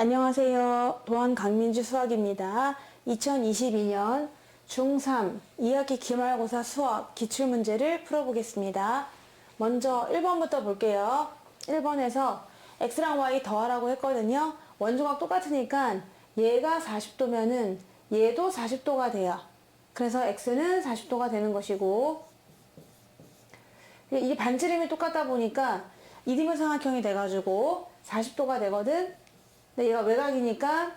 안녕하세요. 도한 강민주 수학입니다. 2022년 중3 2학기 기말고사 수학 기출문제를 풀어보겠습니다. 먼저 1번부터 볼게요. 1번에서 x랑 y 더하라고 했거든요. 원주각 똑같으니까 얘가 40도면은 얘도 40도가 돼요. 그래서 x는 40도가 되는 것이고, 이게 반지름이 똑같다 보니까 이등변삼각형이 돼가지고 40도가 되거든. 근데 얘가 외곽이니까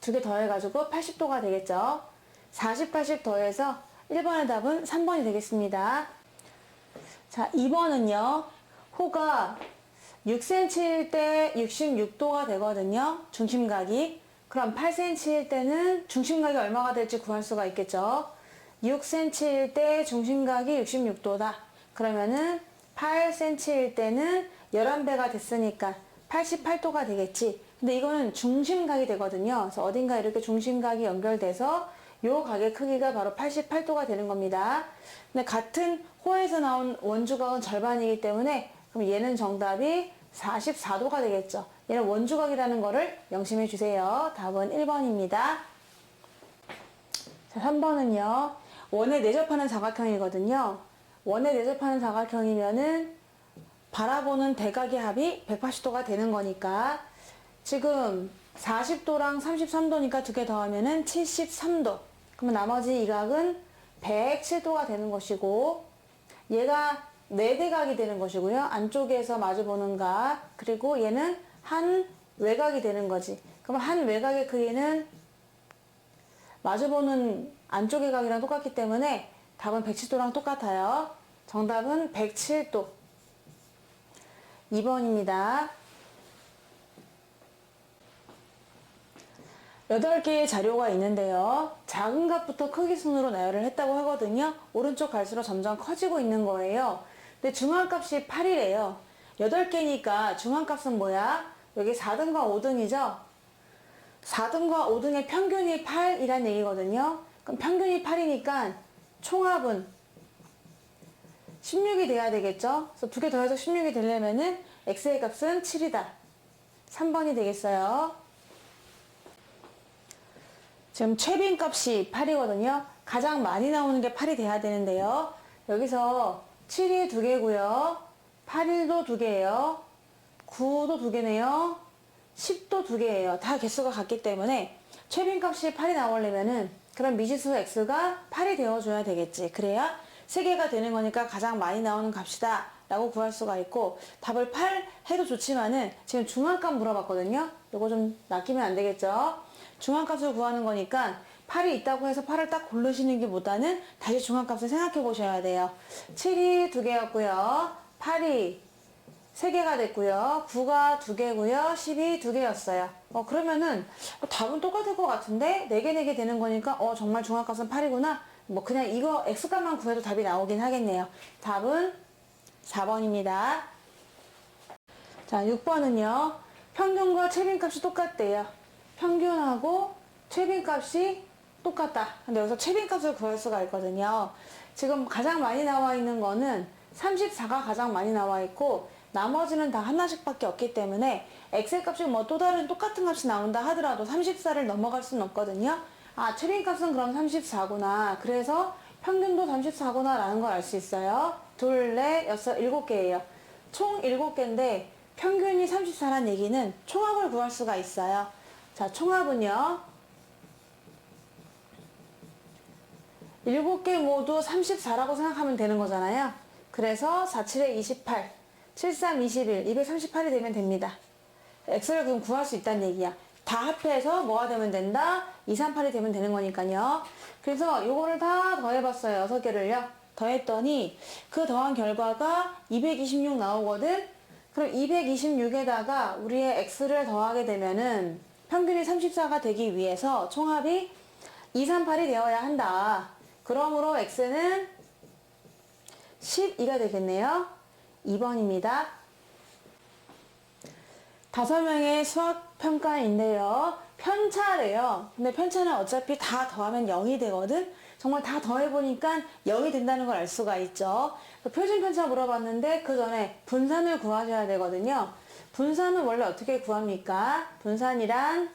두 개 더해가지고 80도가 되겠죠. 40, 80 더해서 1번의 답은 3번이 되겠습니다. 자, 2번은요. 호가 6cm일 때 66도가 되거든요. 중심각이. 그럼 8cm일 때는 중심각이 얼마가 될지 구할 수가 있겠죠. 6cm일 때 중심각이 66도다. 그러면은 8cm일 때는 11배가 됐으니까 88도가 되겠지. 근데 이거는 중심각이 되거든요. 그래서 어딘가 이렇게 중심각이 연결돼서 요 각의 크기가 바로 88도가 되는 겁니다. 근데 같은 호에서 나온 원주각은 절반이기 때문에 그럼 얘는 정답이 44도가 되겠죠. 얘는 원주각이라는 거를 명심해 주세요. 답은 1번입니다. 자, 3번은요. 원에 내접하는 사각형이거든요. 원에 내접하는 사각형이면은 바라보는 대각의 합이 180도가 되는 거니까 지금 40도랑 33도니까 두 개 더하면은 73도. 그러면 나머지 이 각은 107도가 되는 것이고, 얘가 내대각이 되는 것이고요. 안쪽에서 마주보는 각. 그리고 얘는 한 외곽이 되는 거지. 그러면 한 외곽의 크기는 마주보는 안쪽의 각이랑 똑같기 때문에 답은 107도랑 똑같아요. 정답은 107도. 2번입니다. 8개의 자료가 있는데요. 작은 값부터 크기 순으로 나열을 했다고 하거든요. 오른쪽 갈수록 점점 커지고 있는 거예요. 근데 중앙값이 8이래요. 8개니까 중앙값은 뭐야? 여기 4등과 5등이죠? 4등과 5등의 평균이 8이란 얘기거든요. 그럼 평균이 8이니까 총합은 16이 돼야 되겠죠? 그래서 두 개 더해서 16이 되려면은 x의 값은 7이다. 3번이 되겠어요. 지금 최빈값이 8이거든요. 가장 많이 나오는 게 8이 돼야 되는데요. 여기서 7이 2개고요. 8일도 2개예요. 9도 2개네요. 10도 2개예요. 다 개수가 같기 때문에 최빈값이 8이 나오려면은 그럼 미지수 x가 8이 되어줘야 되겠지. 그래야 3개가 되는 거니까 가장 많이 나오는 값이다 라고 구할 수가 있고, 답을 8 해도 좋지만은 지금 중앙값 물어봤거든요. 이거 좀 낚이면 안 되겠죠. 중앙값을 구하는 거니까 8이 있다고 해서 8을 딱 고르시는 게 보다는 다시 중앙값을 생각해 보셔야 돼요. 7이 2개였고요. 8이 3개가 됐고요. 9가 2개고요. 10이 2개였어요. 그러면은 답은 똑같을 것 같은데 4개 4개 되는 거니까 정말 중앙값은 8이구나. 그냥 이거 x값만 구해도 답이 나오긴 하겠네요. 답은 4번입니다. 자, 6번은요. 평균과 최빈값이 똑같대요. 평균하고 최빈값이 똑같다. 근데 여기서 최빈값을 구할 수가 있거든요. 지금 가장 많이 나와 있는 거는 34가 가장 많이 나와 있고, 나머지는 다 하나씩 밖에 없기 때문에 x의 값이 또 다른 똑같은 값이 나온다 하더라도 34를 넘어갈 수는 없거든요. 최빈값은 그럼 34구나. 그래서 평균도 34구나 라는 걸 알 수 있어요. 2, 4, 6, 7개예요. 총 7개인데 평균이 34란 얘기는 총합을 구할 수가 있어요. 자, 총합은요. 7개 모두 34라고 생각하면 되는 거잖아요. 그래서 4, 7에 28, 7, 3, 21, 238이 되면 됩니다. x를 그럼 구할 수 있다는 얘기야. 다 합해서 뭐가 되면 된다? 2, 3, 8이 되면 되는 거니까요. 그래서 요거를 다 더해봤어요. 6개를요. 더했더니 그 더한 결과가 226 나오거든? 그럼 226에다가 우리의 x를 더하게 되면은 평균이 34가 되기 위해서 총합이 2, 3, 8이 되어야 한다. 그러므로 x는 12가 되겠네요. 2번입니다. 5명의 수학평가인데요. 편차래요. 근데 편차는 어차피 다 더하면 0이 되거든? 정말 다 더해보니까 0이 된다는 걸 알 수가 있죠. 표준 편차 물어봤는데 그 전에 분산을 구하셔야 되거든요. 분산은 원래 어떻게 구합니까? 분산이란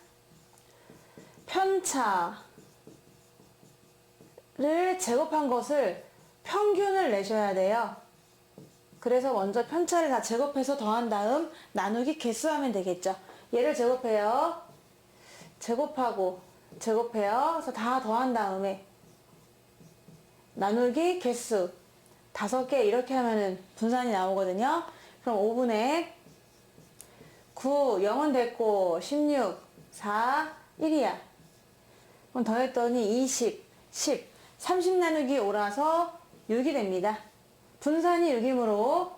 편차를 제곱한 것을 평균을 내셔야 돼요. 그래서 먼저 편차를 다 제곱해서 더한 다음 나누기 개수하면 되겠죠. 얘를 제곱해요. 제곱하고 제곱해요. 그래서 다 더한 다음에 나누기 개수 5개 이렇게 하면은 분산이 나오거든요. 그럼 5분의 9, 0은 됐고 16, 4, 1이야. 그럼 더했더니 20, 10, 30 나누기 5라서 6이 됩니다. 분산이 6이므로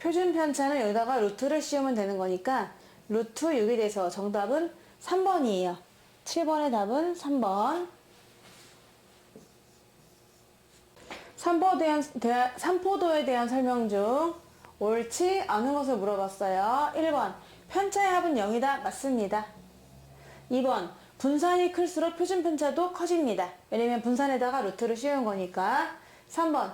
표준 편차는 여기다가 루트를 씌우면 되는 거니까 루트 6이 돼서 정답은 3번이에요. 7번의 답은 3번. 삼포도에 대한 설명 중 옳지 않은 것을 물어봤어요. 1번 편차의 합은 0이다. 맞습니다. 2번 분산이 클수록 표준 편차도 커집니다. 왜냐면 분산에다가 루트를 씌운 거니까. 3번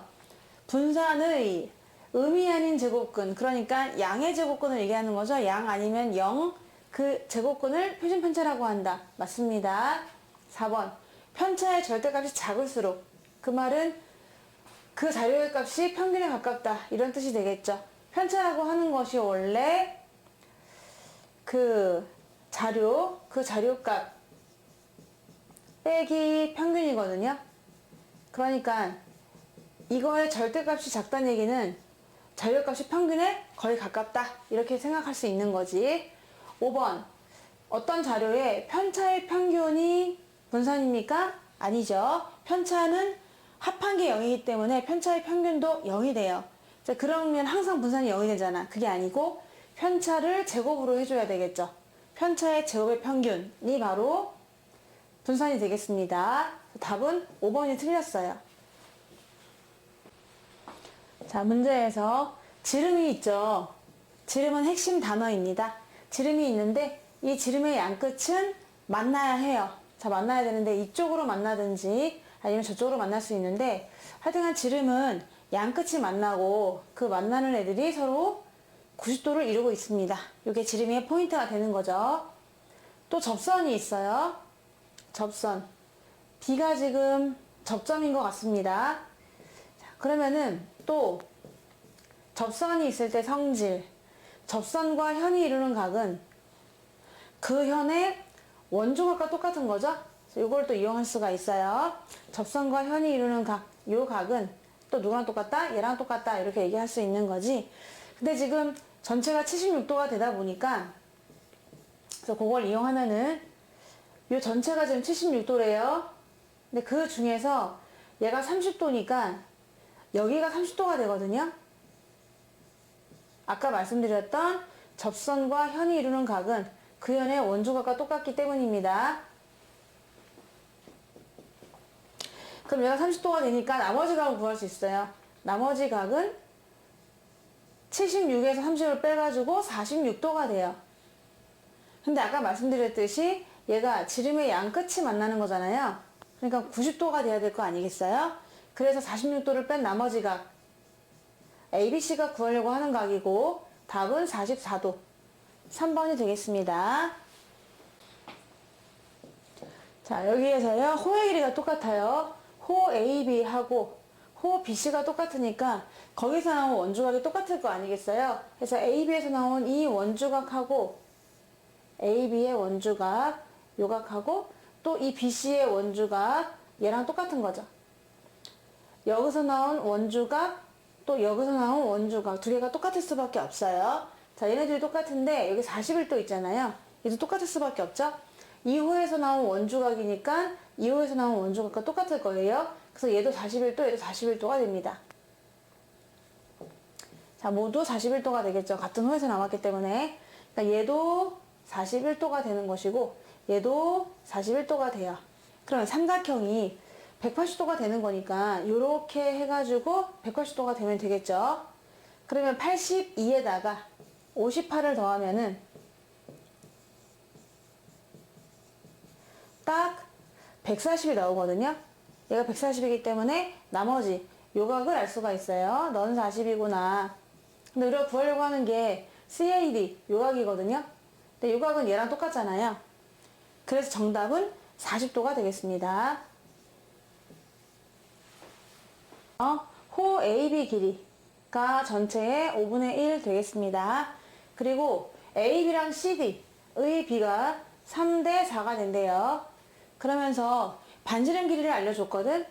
분산의 음이 아닌 제곱근, 그러니까 양의 제곱근을 얘기하는 거죠. 양 아니면 0, 그 제곱근을 표준 편차라고 한다. 맞습니다. 4번 편차의 절대값이 작을수록, 그 말은 그 자료의 값이 평균에 가깝다 이런 뜻이 되겠죠. 편차라고 하는 것이 원래 그 자료값 빼기 평균이거든요. 그러니까 이거의 절대값이 작다는 얘기는 자료값이 평균에 거의 가깝다 이렇게 생각할 수 있는 거지. 5번 어떤 자료에 편차의 평균이 분산입니까? 아니죠. 편차는 합한 게 0이기 때문에 편차의 평균도 0이 돼요. 자, 그러면 항상 분산이 0이 되잖아. 그게 아니고 편차를 제곱으로 해줘야 되겠죠. 편차의 제곱의 평균이 바로 분산이 되겠습니다. 답은 5번이 틀렸어요. 자, 문제에서 지름이 있죠. 지름은 핵심 단어입니다. 지름이 있는데 이 지름의 양끝은 만나야 해요. 자, 만나야 되는데 이쪽으로 만나든지 아니면 저쪽으로 만날 수 있는데, 하여튼간 지름은 양끝이 만나고 그 만나는 애들이 서로 90도를 이루고 있습니다. 이게 지름의 포인트가 되는 거죠. 또 접선이 있어요. 접선. B가 지금 접점인 것 같습니다. 자, 그러면은 또 접선이 있을 때 성질. 접선과 현이 이루는 각은 그 현의 원조각과 똑같은 거죠. 이걸 또 이용할 수가 있어요. 접선과 현이 이루는 각, 이 각은 또 누구랑 똑같다? 얘랑 똑같다. 이렇게 얘기할 수 있는 거지. 근데 지금 전체가 76도가 되다 보니까, 그래서 그걸 이용하면은 이 전체가 지금 76도래요. 근데 그 중에서 얘가 30도니까 여기가 30도가 되거든요. 아까 말씀드렸던 접선과 현이 이루는 각은 그 현의 원조각과 똑같기 때문입니다. 그럼 얘가 30도가 되니까 나머지 각을 구할 수 있어요. 나머지 각은 76에서 30을 빼가지고 46도가 돼요. 근데 아까 말씀드렸듯이 얘가 지름의 양 끝이 만나는 거잖아요. 그러니까 90도가 돼야 될 거 아니겠어요? 그래서 46도를 뺀 나머지 각 ABC가 구하려고 하는 각이고 답은 44도. 3번이 되겠습니다. 자, 여기에서요 호의 길이가 똑같아요. 호 AB하고 호 BC가 똑같으니까 거기서 나온 원주각이 똑같을 거 아니겠어요? 그래서 AB에서 나온 이 원주각하고 AB의 원주각, 요각하고 또 이 BC의 원주각, 얘랑 똑같은 거죠. 여기서 나온 원주각, 또 여기서 나온 원주각 두 개가 똑같을 수밖에 없어요. 자, 얘네들이 똑같은데 여기 41도 있잖아요. 얘도 똑같을 수밖에 없죠. 2호에서 나온 원주각이니까 2호에서 나온 원주각과 똑같을 거예요. 그래서 얘도 41도, 얘도 41도가 됩니다. 자, 모두 41도가 되겠죠. 같은 호에서 나왔기 때문에. 그러니까 얘도 41도가 되는 것이고 얘도 41도가 돼요. 그러면 삼각형이 180도가 되는 거니까 이렇게 해가지고 180도가 되면 되겠죠. 그러면 82에다가 58을 더하면은 딱 140이 나오거든요. 얘가 140이기 때문에 나머지 요각을 알 수가 있어요. 넌 40이구나. 근데 우리가 구하려고 하는 게 CAD, 요각이거든요. 근데 요각은 얘랑 똑같잖아요. 그래서 정답은 40도가 되겠습니다. 호 AB 길이가 전체의 5분의 1 되겠습니다. 그리고 AB랑 CD의 비가 3대 4가 된대요. 그러면서 반지름 길이를 알려줬거든.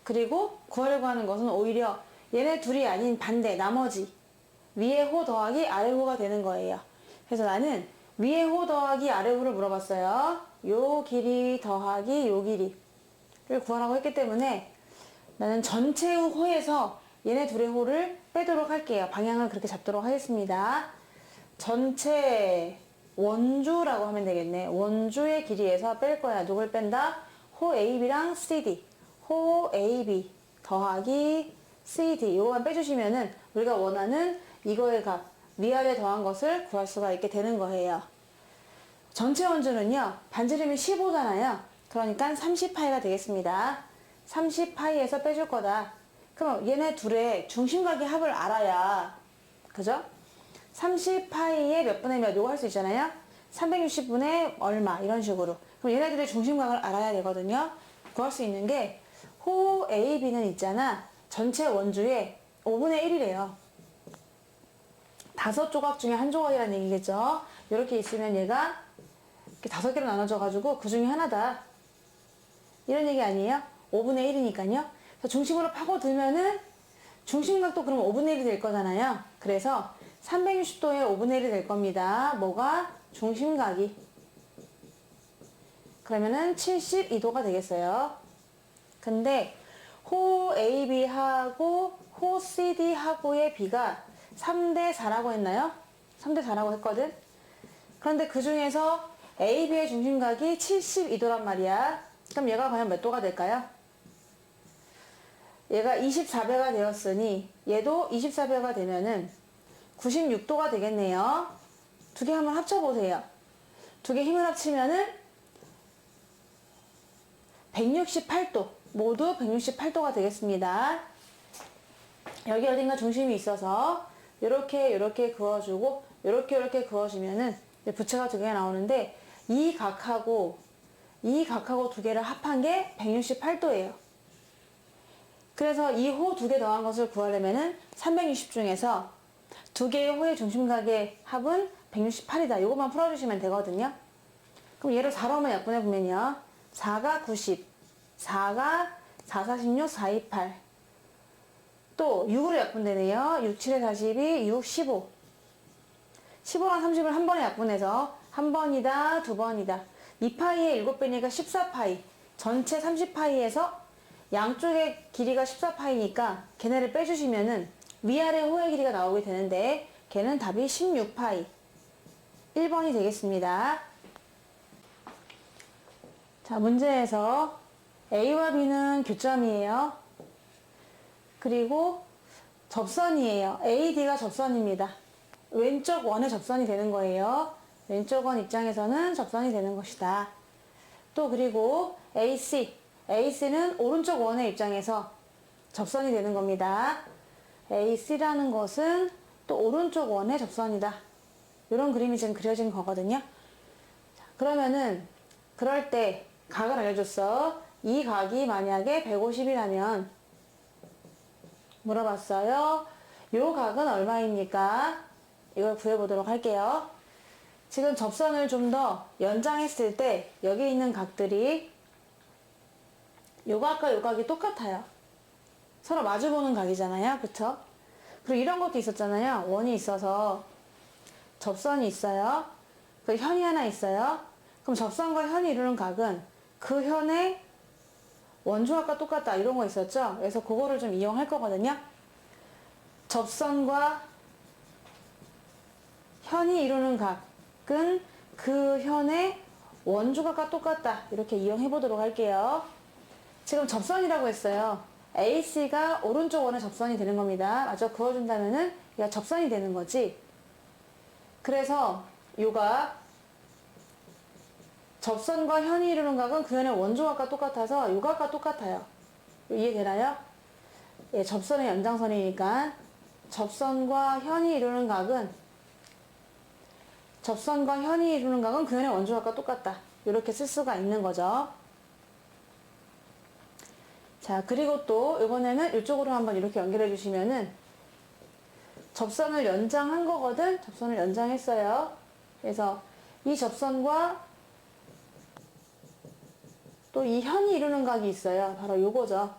그리고 구하려고 하는 것은 오히려 얘네 둘이 아닌 반대, 나머지 위에 호 더하기 아래 호가 되는 거예요. 그래서 나는 위에 호 더하기 아래 호를 물어봤어요. 요 길이 더하기 요 길이를 구하라고 했기 때문에 나는 전체의 호에서 얘네 둘의 호를 빼도록 할게요. 방향을 그렇게 잡도록 하겠습니다. 전체 원주라고 하면 되겠네. 원주의 길이에서 뺄 거야. 누굴 뺀다? 호 AB랑 CD. 호 AB 더하기 CD. 이거만 빼주시면은 우리가 원하는 이거의 값, 위아래 더한 것을 구할 수가 있게 되는 거예요. 전체 원주는요, 반지름이 15잖아요. 그러니까 30파이가 되겠습니다. 30파이에서 빼줄 거다. 그럼 얘네 둘의 중심각의 합을 알아야, 그죠? 30파이에 몇 분의 몇, 요거 할 수 있잖아요. 360분의 얼마, 이런 식으로. 그럼 얘네들의 중심각을 알아야 되거든요. 구할 수 있는 게, 호 AB는 있잖아. 전체 원주의 5분의 1이래요. 5조각 중에 한 조각이라는 얘기겠죠. 이렇게 있으면 얘가 이렇게 5개로 나눠져가지고 그 중에 하나다. 이런 얘기 아니에요? 5분의 1이니까요. 중심으로 파고들면은 중심각도 그럼 5분의 1이 될 거잖아요. 그래서 360도의 5분의 1이 될 겁니다. 뭐가? 중심각이. 그러면은 72도가 되겠어요. 근데 호 AB하고 호 CD하고의 비가 3대 4라고 했나요? 3대 4라고 했거든. 그런데 그 중에서 AB의 중심각이 72도란 말이야. 그럼 얘가 과연 몇 도가 될까요? 얘가 24배가 되었으니 얘도 24배가 되면은 96도가 되겠네요. 두 개 한번 합쳐보세요. 두 개 힘을 합치면은 168도. 모두 168도가 되겠습니다. 여기 어딘가 중심이 있어서 요렇게 그어주고 요렇게 그어주면은 부채가 두 개가 나오는데 이 각하고 두 개를 합한 게 168도예요. 그래서 이 호 두 개 더한 것을 구하려면은 360 중에서 두 개의 호의 중심각의 합은 168이다. 이것만 풀어주시면 되거든요. 그럼 얘를 4로 한번 약분해 보면요. 4가 90, 4가 4, 46, 4, 28. 또 6으로 약분되네요. 6, 7에 42, 6, 15. 15랑 30을 한 번에 약분해서 한 번이다, 두 번이다. 2파이에 7배니까 14파이. 전체 30파이에서 양쪽의 길이가 14파이니까 걔네를 빼주시면은 위아래 호의 길이가 나오게 되는데 걔는 답이 16파이. 1번이 되겠습니다. 자, 문제에서 A와 B는 교점이에요. 그리고 접선이에요. AD가 접선입니다. 왼쪽 원의 접선이 되는 거예요. 왼쪽 원 입장에서는 접선이 되는 것이다. 또 그리고 AC는 오른쪽 원의 입장에서 접선이 되는 겁니다. AC라는 것은 또 오른쪽 원의 접선이다. 이런 그림이 지금 그려진 거거든요. 자, 그러면은 그럴 때 각을 알려줬어. 이 각이 만약에 150이라면 물어봤어요. 요 각은 얼마입니까? 이걸 구해보도록 할게요. 지금 접선을 좀 더 연장했을 때 여기 있는 각들이 요 각과 요 각이 똑같아요. 서로 마주보는 각이잖아요. 그쵸? 그리고 이런 것도 있었잖아요. 원이 있어서 접선이 있어요. 그 현이 하나 있어요. 그럼 접선과 현이 이루는 각은 그 현의 원주각과 똑같다. 이런 거 있었죠? 그래서 그거를 좀 이용할 거거든요. 접선과 현이 이루는 각은 그 현의 원주각과 똑같다. 이렇게 이용해 보도록 할게요. 지금 접선이라고 했어요. AC가 오른쪽 원의 접선이 되는 겁니다. 마저 그어준다면은 얘가 접선이 되는 거지. 그래서 요가 접선과 현이 이루는 각은 그 현의 원주각과 똑같아서 요 각과 똑같아요. 이해되나요? 예, 접선의 연장선이니까 접선과 현이 이루는 각은 그 현의 원조각과 똑같다. 이렇게 쓸 수가 있는 거죠. 자, 그리고 또 이번에는 이쪽으로 한번 이렇게 연결해 주시면은 접선을 연장한 거거든. 접선을 연장했어요. 그래서 이 접선과 또 이 현이 이루는 각이 있어요. 바로 요거죠.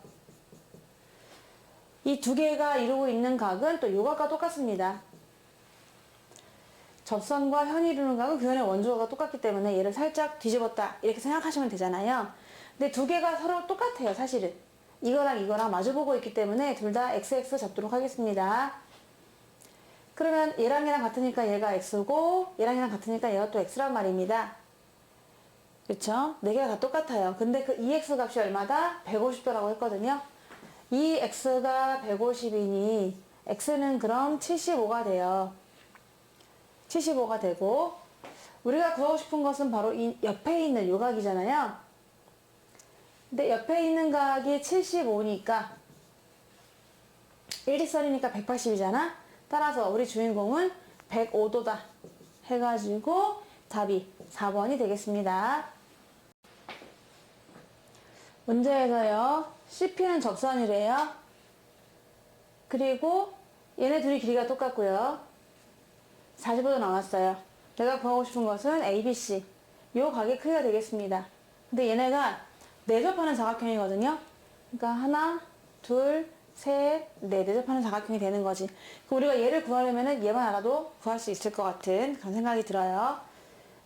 이 두 개가 이루고 있는 각은 또 요 각과 똑같습니다. 접선과 현이 이루는 각은 그 현의 원조가 똑같기 때문에 얘를 살짝 뒤집었다 이렇게 생각하시면 되잖아요. 근데 두 개가 서로 똑같아요. 사실은 이거랑 마주보고 있기 때문에 둘 다 XX 잡도록 하겠습니다. 그러면 얘랑 같으니까 얘가 X고 얘랑 같으니까 얘가 또 X란 말입니다. 그쵸? 네 개가 다 똑같아요. 근데 그 EX 값이 얼마다? 150도라고 했거든요. 이 X가 150이니 X는 그럼 75가 돼요. 75가 되고 우리가 구하고 싶은 것은 바로 이 옆에 있는 요 각이잖아요. 근데 옆에 있는 각이 75니까 일직선이니까 180이잖아. 따라서 우리 주인공은 105도다 해가지고 답이 4번이 되겠습니다. 문제에서요. CP는 접선이래요. 그리고 얘네 둘이 길이가 똑같고요. 45도 나왔어요. 내가 구하고 싶은 것은 ABC. 요 각의 크기가 되겠습니다. 근데 얘네가 내접하는 사각형이거든요. 그러니까 하나, 둘, 셋, 넷 내접하는 사각형이 되는 거지. 그럼 우리가 얘를 구하려면은 얘만 알아도 구할 수 있을 것 같은 그런 생각이 들어요.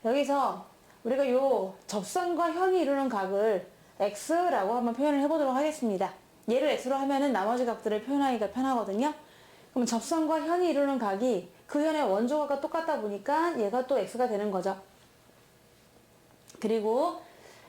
여기서 우리가 요 접선과 현이 이루는 각을 X라고 한번 표현을 해보도록 하겠습니다. 얘를 X로 하면은 나머지 각들을 표현하기가 편하거든요. 그럼 접선과 현이 이루는 각이 그 현의 원조각과 똑같다 보니까 얘가 또 X가 되는 거죠. 그리고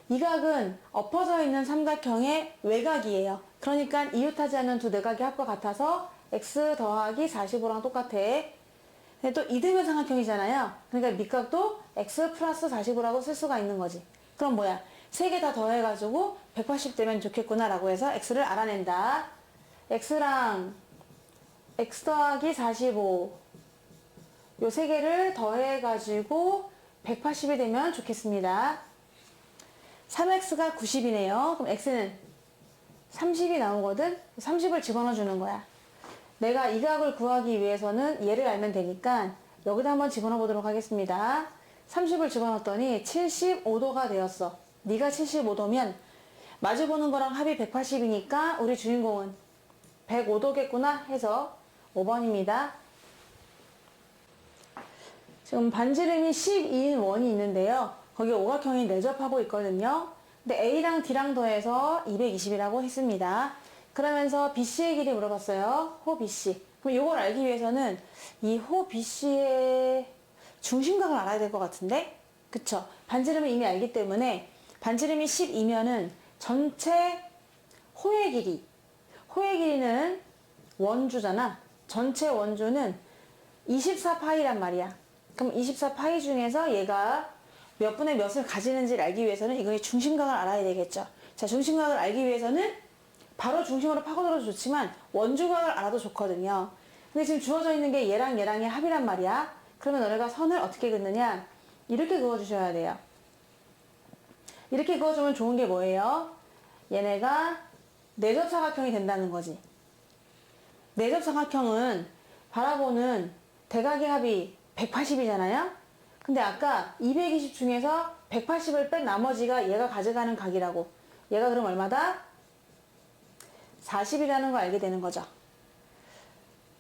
이 각은 엎어져 있는 삼각형의 외곽이에요. 그러니까 이웃하지 않는 두 내각의 합과 같아서 X 더하기 45랑 똑같아. 근데 또 이등변 삼각형이잖아요. 그러니까 밑각도 X 플러스 45라고 쓸 수가 있는 거지. 그럼 뭐야? 세 개 다 더해가지고 180 되면 좋겠구나 라고 해서 X를 알아낸다. X랑 X 더하기 45 요 세 개를 더해가지고 180이 되면 좋겠습니다. 3X가 90이네요. 그럼 X는 30이 나오거든? 30을 집어넣어 주는 거야. 내가 이 각을 구하기 위해서는 얘를 알면 되니까 여기다 한번 집어넣어 보도록 하겠습니다. 30을 집어넣었더니 75도가 되었어. 네가 75도면 마주보는 거랑 합이 180이니까 우리 주인공은 105도겠구나 해서 5번입니다. 지금 반지름이 12인 원이 있는데요. 거기에 오각형이 내접하고 있거든요. 근데 A랑 D랑 더해서 220이라고 했습니다. 그러면서 BC의 길이 물어봤어요. 호 BC. 그럼 이걸 알기 위해서는 이 호 BC의 중심각을 알아야 될 것 같은데? 그쵸? 반지름을 이미 알기 때문에 반지름이 12면은 전체 호의 길이는 원주잖아. 전체 원주는 24파이란 말이야. 그럼 24파이 중에서 얘가 몇 분의 몇을 가지는지를 알기 위해서는 이거의 중심각을 알아야 되겠죠. 자, 중심각을 알기 위해서는 바로 중심으로 파고들어도 좋지만 원주각을 알아도 좋거든요. 근데 지금 주어져 있는 게 얘랑 얘랑의 합이란 말이야. 그러면 너네가 선을 어떻게 긋느냐? 이렇게 그어주셔야 돼요. 이렇게 그어주면 좋은 게 뭐예요? 얘네가 내접사각형이 된다는 거지. 내접사각형은 바라보는 대각의 합이 180이잖아요? 근데 아까 220 중에서 180을 뺀 나머지가 얘가 가져가는 각이라고. 얘가 그럼 얼마다? 40이라는 걸 알게 되는 거죠.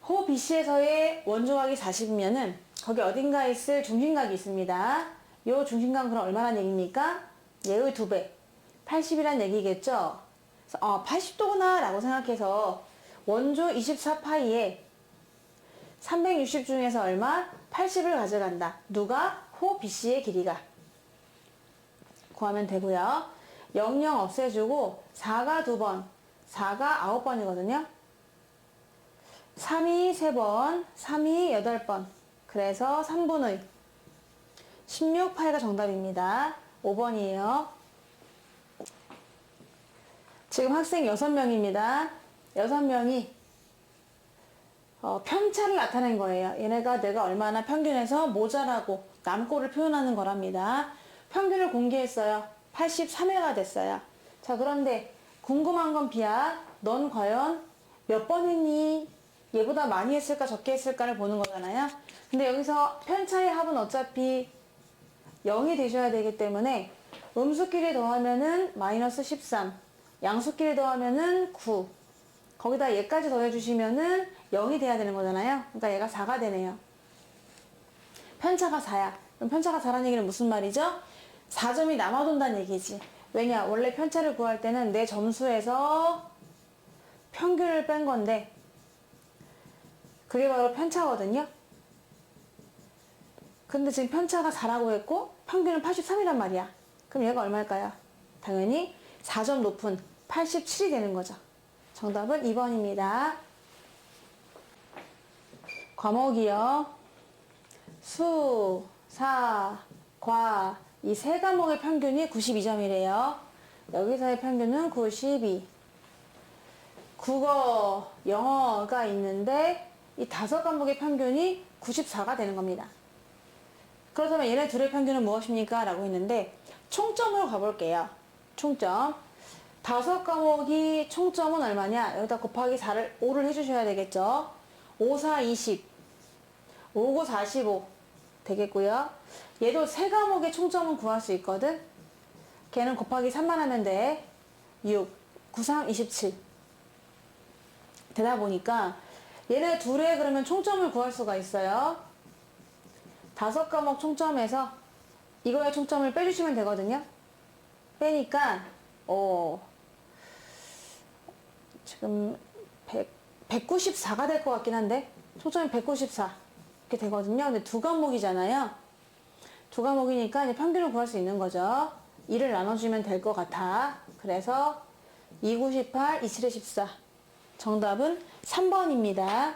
호 BC에서의 원조각이 40이면은 거기 어딘가에 있을 중심각이 있습니다. 요 중심각은 그럼 얼마란 얘기입니까? 얘의 2배. 80이란 얘기겠죠? 80도구나 라고 생각해서 원조 24파이에 360 중에서 얼마? 80을 가져간다. 누가? 호 BC의 길이가. 구하면 되고요. 00 없애주고 4가 2번, 4가 9번이거든요. 3이 3번, 3이 8번. 그래서 3분의 16, 8가 정답입니다. 5번이에요. 지금 학생 6명입니다. 6명이 편차를 나타낸 거예요. 얘네가 내가 얼마나 평균에서 모자라고 남고를 표현하는 거랍니다. 평균을 공개했어요. 83회가 됐어요. 자, 그런데 궁금한 건 비야. 넌 과연 몇 번 했니? 얘보다 많이 했을까 적게 했을까를 보는 거잖아요. 근데 여기서 편차의 합은 어차피 0이 되셔야 되기 때문에 음수끼리 더하면은 마이너스 13, 양수끼리 더하면은 9, 거기다 얘까지 더해주시면은 0이 돼야 되는 거잖아요. 그러니까 얘가 4가 되네요. 편차가 4야. 그럼 편차가 4라는 얘기는 무슨 말이죠? 4점이 남아돈다는 얘기지. 왜냐? 원래 편차를 구할 때는 내 점수에서 평균을 뺀 건데 그게 바로 편차거든요. 근데 지금 편차가 4라고 했고 평균은 83이란 말이야. 그럼 얘가 얼마일까요? 당연히 4점 높은 87이 되는 거죠. 정답은 2번입니다. 과목이요. 수, 사, 과 이 세 과목의 평균이 92점이래요. 여기서의 평균은 92. 국어, 영어가 있는데 이 5과목의 평균이 94가 되는 겁니다. 그렇다면 얘네 둘의 평균은 무엇입니까? 라고 했는데 총점으로 가볼게요. 총점. 5과목이 총점은 얼마냐? 여기다 곱하기 5를 해주셔야 되겠죠. 5, 4, 20. 5, 9, 45 되겠고요. 얘도 3과목의 총점은 구할 수 있거든. 걔는 곱하기 3만 하면 돼. 6, 9, 3, 27 되다 보니까 얘네 둘의 그러면 총점을 구할 수가 있어요. 5과목 총점에서 이거의 총점을 빼주시면 되거든요. 빼니까 지금 194가 될 것 같긴 한데 총점이 194 이렇게 되거든요. 근데 2과목이잖아요. 2과목이니까 이제 평균을 구할 수 있는 거죠. 2를 나눠주면 될 것 같아. 그래서 2, 9, 18, 2, 7에 14. 정답은 3번입니다.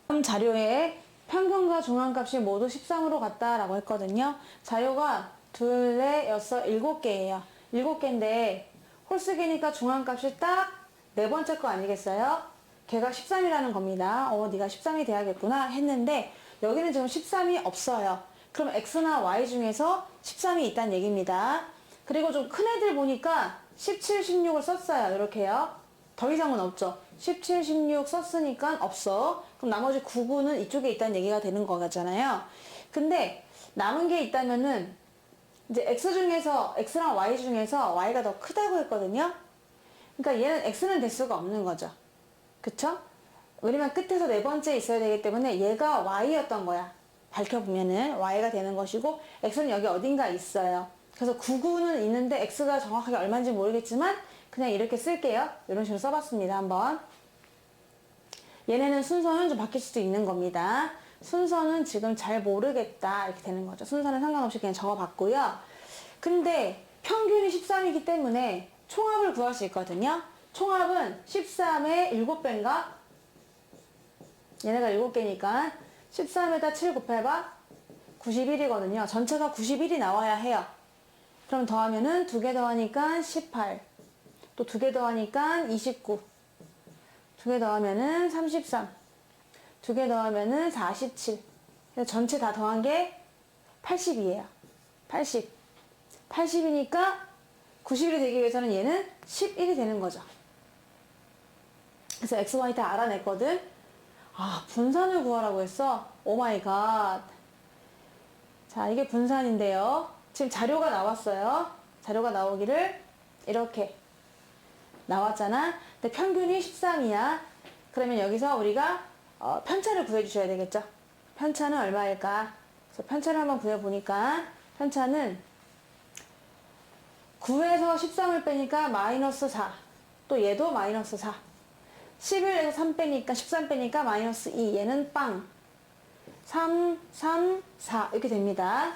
다음 자료에 평균과 중앙값이 모두 13으로 같다라고 했거든요. 자료가 2, 4, 6, 7개예요. 7개인데 홀수기니까 중앙값이 딱 네 번째 거 아니겠어요? 걔가 13이라는 겁니다. 네가 13이 돼야겠구나 했는데 여기는 지금 13이 없어요. 그럼 X나 Y 중에서 13이 있다는 얘기입니다. 그리고 좀 큰 애들 보니까 17, 16을 썼어요. 이렇게요. 더 이상은 없죠. 17, 16 썼으니까 없어. 그럼 나머지 9, 9는 이쪽에 있다는 얘기가 되는 거잖아요. 근데 남은 게 있다면은 이제 X랑 Y 중에서 Y가 더 크다고 했거든요. 그러니까 얘는 X는 될 수가 없는 거죠. 그쵸? 왜냐면 끝에서 네 번째 있어야 되기 때문에 얘가 Y였던 거야. 밝혀보면은 Y가 되는 것이고 X는 여기 어딘가 있어요. 그래서 99는 있는데 X가 정확하게 얼마인지 모르겠지만 그냥 이렇게 쓸게요. 이런 식으로 써봤습니다. 한번. 얘네는 순서는 좀 바뀔 수도 있는 겁니다. 순서는 지금 잘 모르겠다 이렇게 되는 거죠. 순서는 상관없이 그냥 적어봤고요. 근데 평균이 13이기 때문에 총합을 구할 수 있거든요. 총합은 13의 7배인가? 얘네가 7개니까 13에다 7 곱해봐 91이거든요. 전체가 91이 나와야 해요. 그럼 더하면은 2개 더하니까 18, 또 2개 더하니까 29, 2개 더하면은 33, 2개 더하면은 47. 전체 다 더한 게 80이에요. 80. 80이니까 90일이 되기 위해서는 얘는 11이 되는 거죠. 그래서 X, Y 다 알아냈거든. 분산을 구하라고 했어. 오 마이 갓. 자, 이게 분산인데요. 지금 자료가 나왔어요. 자료가 나오기를 이렇게 나왔잖아. 근데 평균이 13이야. 그러면 여기서 우리가 편차를 구해주셔야 되겠죠. 편차는 얼마일까? 그래서 편차를 한번 구해보니까 편차는 9에서 13을 빼니까 마이너스 4. 또 얘도 마이너스 4. 11에서 3 빼니까 13 빼니까 마이너스 2. 얘는 빵. 3, 3, 4 이렇게 됩니다.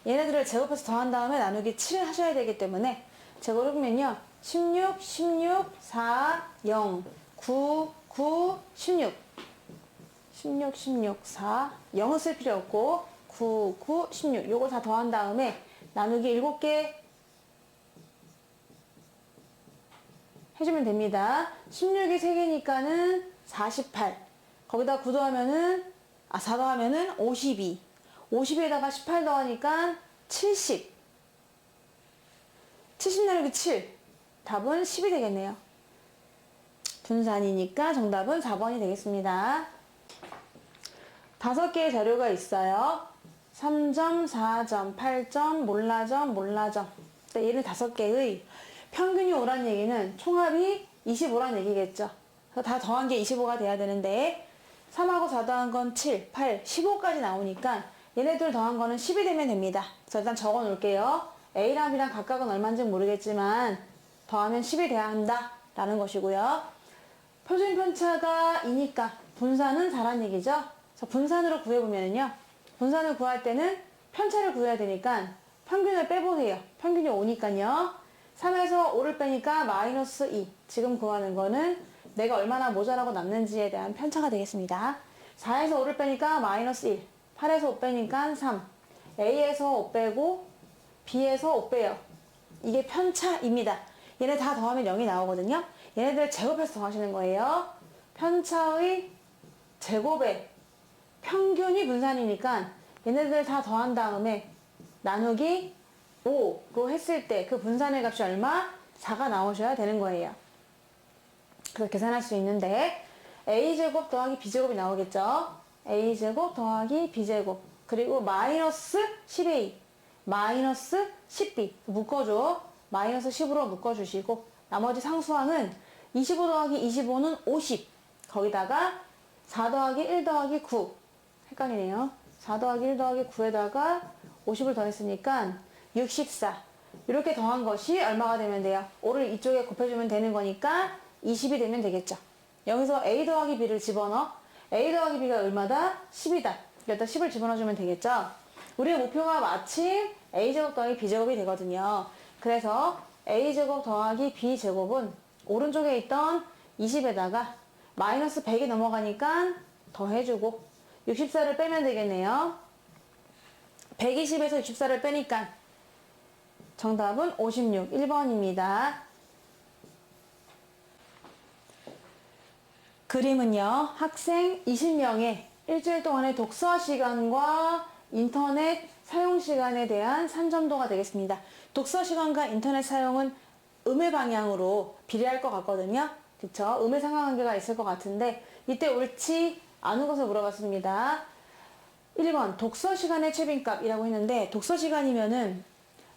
얘네들을 제곱해서 더한 다음에 나누기 7을 하셔야 되기 때문에 제곱을 해보면요. 16, 16, 4, 0, 9, 9, 16. 16, 16, 4. 0은 쓸 필요 없고 9, 9, 16. 요거 다 더한 다음에 나누기 7개 해주면 됩니다. 16이 3개니까는 48. 거기다 9 더하면은, 4 더하면은 52. 52에다가 18 더하니까 70. 70 나누기 7. 답은 10이 되겠네요. 분산이니까 정답은 4번이 되겠습니다. 5개의 자료가 있어요. 3점, 4점, 8점, 몰라점, 몰라점. 얘는 5개의 평균이 5란 얘기는 총합이 25란 얘기겠죠. 그래서 다 더한 게 25가 돼야 되는데 3하고 4 더한 건 7, 8, 15까지 나오니까 얘네들 더한 거는 10이 되면 됩니다. 그래서 일단 적어 놓을게요. A랑 B랑 각각은 얼마인지 모르겠지만 더하면 10이 돼야 한다 라는 것이고요. 표준 편차가 2니까 분산은 4란 얘기죠. 그래서 분산으로 구해보면요. 분산을 구할 때는 편차를 구해야 되니까 평균을 빼보세요. 평균이 5니까요. 3에서 5를 빼니까 마이너스 2. 지금 구하는 거는 내가 얼마나 모자라고 남는지에 대한 편차가 되겠습니다. 4에서 5를 빼니까 마이너스 1. 8에서 5 빼니까 3. A에서 5 빼고 B에서 5 빼요. 이게 편차입니다. 얘네 다 더하면 0이 나오거든요. 얘네들 제곱해서 더하시는 거예요. 편차의 제곱에 평균이 분산이니까 얘네들 다 더한 다음에 나누기 5로 했을 때 그 분산의 값이 얼마? 4가 나오셔야 되는 거예요. 그래서 계산할 수 있는데 A제곱 더하기 B제곱이 나오겠죠. A제곱 더하기 B제곱 그리고 마이너스 10A 마이너스 10B 묶어줘. 마이너스 10으로 묶어주시고 나머지 상수항은 25 더하기 25는 50 거기다가 4 더하기 1 더하기 9 헷갈리네요. 4 더하기 1 더하기 9에다가 50을 더했으니까 64 이렇게 더한 것이 얼마가 되면 돼요? 5를 이쪽에 곱해주면 되는 거니까 20이 되면 되겠죠. 여기서 A 더하기 B를 집어넣어. A 더하기 B가 얼마다? 10이다. 여기다 10을 집어넣어주면 되겠죠. 우리의 목표가 마침 A제곱 더하기 B제곱이 되거든요. 그래서 A제곱 더하기 B제곱은 오른쪽에 있던 20에다가 마이너스 100이 넘어가니까 더해주고 64를 빼면 되겠네요. 120에서 64를 빼니까 정답은 56, 1번입니다. 그림은요. 학생 20명의 일주일 동안의 독서 시간과 인터넷 사용 시간에 대한 산점도가 되겠습니다. 독서 시간과 인터넷 사용은 음의 방향으로 비례할 것 같거든요. 그쵸? 음의 상관관계가 있을 것 같은데 이때 옳지 않은 것을 물어봤습니다. 1번 독서 시간의 최빈값이라고 했는데 독서 시간이면은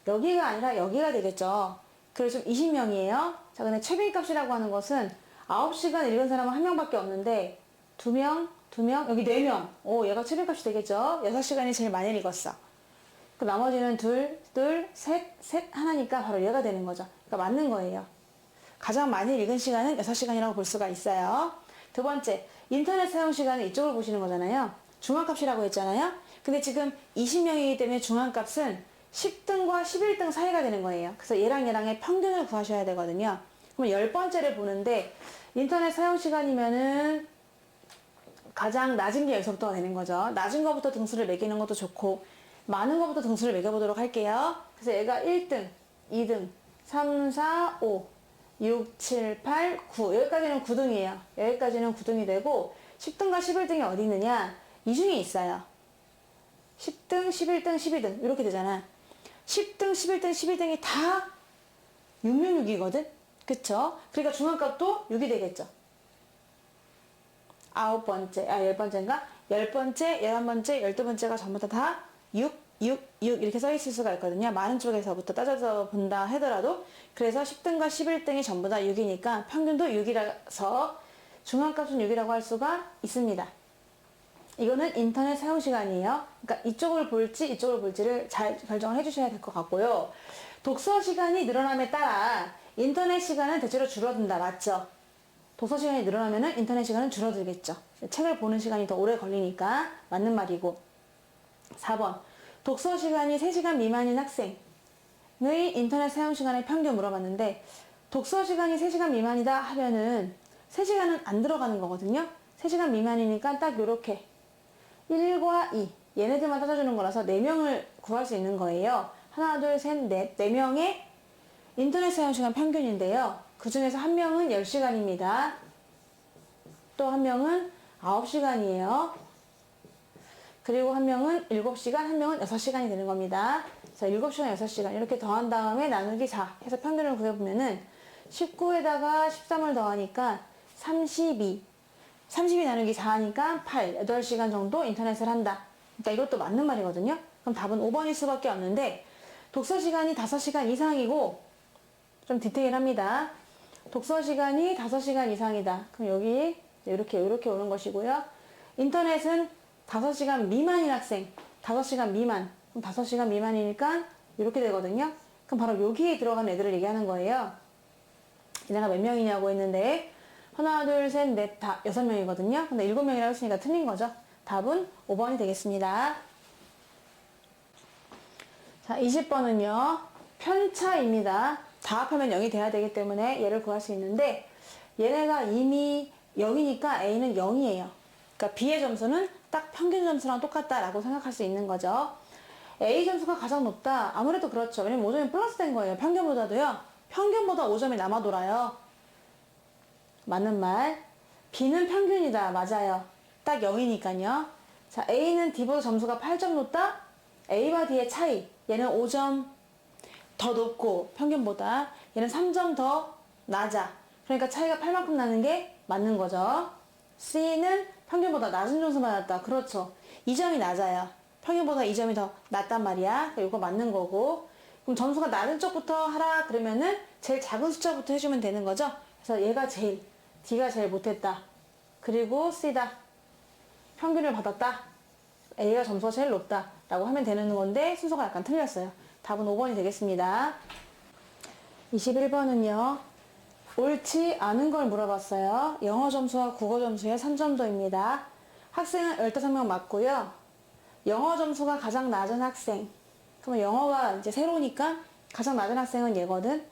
여기가 아니라 여기가 되겠죠. 그래서 20명이에요. 자, 근데 최빈값이라고 하는 것은 9시간 읽은 사람은 1명밖에 없는데 2명, 여기 4명. 오, 얘가 최빈값이 되겠죠. 6시간이 제일 많이 읽었어. 그 나머지는 둘, 셋 하나니까 바로 얘가 되는 거죠. 그러니까 맞는 거예요. 가장 많이 읽은 시간은 6시간이라고 볼 수가 있어요. 두 번째, 인터넷 사용 시간은 이쪽을 보시는 거잖아요. 중앙값이라고 했잖아요. 근데 지금 20명이기 때문에 중앙값은 10등과 11등 사이가 되는 거예요. 그래서 얘랑 얘랑의 평균을 구하셔야 되거든요. 그럼 10번째를 보는데 인터넷 사용 시간이면은 가장 낮은 게 여기서부터가 되는 거죠. 낮은 거부터 등수를 매기는 것도 좋고 많은 거부터 등수를 매겨보도록 할게요. 그래서 얘가 1등, 2등, 3, 4, 5, 6, 7, 8, 9 여기까지는 9등이에요. 여기까지는 9등이 되고 10등과 11등이 어디 있느냐? 이 중에 있어요. 10등, 11등, 12등 이렇게 되잖아. 10등, 11등, 12등이 다 666이거든? 그쵸? 그러니까 중앙값도 6이 되겠죠. 10번째인가? 10번째, 11번째, 12번째가 전부 다 6, 6, 6 이렇게 써 있을 수가 있거든요. 많은 쪽에서부터 따져서 본다 하더라도. 그래서 10등과 11등이 전부 다 6이니까 평균도 6이라서 중앙값은 6이라고 할 수가 있습니다. 이거는 인터넷 사용 시간이에요. 그러니까 이쪽을 볼지 이쪽을 볼지를 잘 결정을 해주셔야 될 것 같고요. 독서 시간이 늘어남에 따라 인터넷 시간은 대체로 줄어든다. 맞죠? 독서 시간이 늘어나면 인터넷 시간은 줄어들겠죠. 책을 보는 시간이 더 오래 걸리니까 맞는 말이고. 4번 독서 시간이 3시간 미만인 학생의 인터넷 사용 시간의 평균 물어봤는데 독서 시간이 3시간 미만이다 하면은 3시간은 안 들어가는 거거든요. 3시간 미만이니까 딱 요렇게 1과 2 얘네들만 따져주는 거라서 4명을 구할 수 있는 거예요. 하나, 둘, 셋, 넷 4명의 인터넷 사용 시간 평균인데요. 그 중에서 한 명은 10시간입니다. 또 한 명은 9시간이에요. 그리고 한 명은 7시간, 한 명은 6시간이 되는 겁니다. 자, 7시간, 6시간 이렇게 더한 다음에 나누기 4 해서 평균을 구해보면은 19에다가 13을 더하니까 32. 32 나누기 4 하니까 8, 8시간 정도 인터넷을 한다. 그러니까 이것도 맞는 말이거든요. 그럼 답은 5번일 수밖에 없는데 독서 시간이 5시간 이상이고 좀 디테일합니다. 독서 시간이 5시간 이상이다. 그럼 여기 이렇게 오는 것이고요. 인터넷은 5시간 미만인 학생, 5시간 미만. 그럼 5시간 미만이니까 이렇게 되거든요. 그럼 바로 여기에 들어간 애들을 얘기하는 거예요. 얘네가 몇 명이냐고 했는데 하나, 둘, 셋, 넷, 다 6명이거든요. 근데 7명이라고 했으니까 틀린 거죠. 답은 5번이 되겠습니다. 자, 20번은요. 편차입니다. 다 합하면 0이 돼야 되기 때문에 얘를 구할 수 있는데 얘네가 이미 0이니까 A는 0이에요. 그러니까 B의 점수는 딱 평균 점수랑 똑같다라고 생각할 수 있는 거죠. A 점수가 가장 높다. 아무래도 그렇죠. 왜냐면 5점이 플러스 된 거예요. 평균보다도요. 평균보다 5점이 남아 돌아요. 맞는 말. B는 평균이다. 맞아요. 딱 0이니까요. 자, A는 D보다 점수가 8점 높다. A와 D의 차이. 얘는 5점 더 높고 평균보다 얘는 3점 더 낮아. 그러니까 차이가 8만큼 나는 게 맞는 거죠. C는 평균보다 낮은 점수 받았다. 그렇죠. 2점이 낮아요. 평균보다 2점이 더 낮단 말이야. 이거 맞는 거고. 그럼 점수가 낮은 쪽부터 하라 그러면은 제일 작은 숫자부터 해주면 되는 거죠. 그래서 얘가 제일, D가 제일 못했다. 그리고 C다. 평균을 받았다. A가 점수가 제일 높다. 라고 하면 되는 건데 순서가 약간 틀렸어요. 답은 5번이 되겠습니다. 21번은요. 옳지 않은 걸 물어봤어요. 영어 점수와 국어 점수의 3점도입니다. 학생은 15명 맞고요. 영어 점수가 가장 낮은 학생. 그러면 영어가 이제 새로우니까 가장 낮은 학생은 얘거든.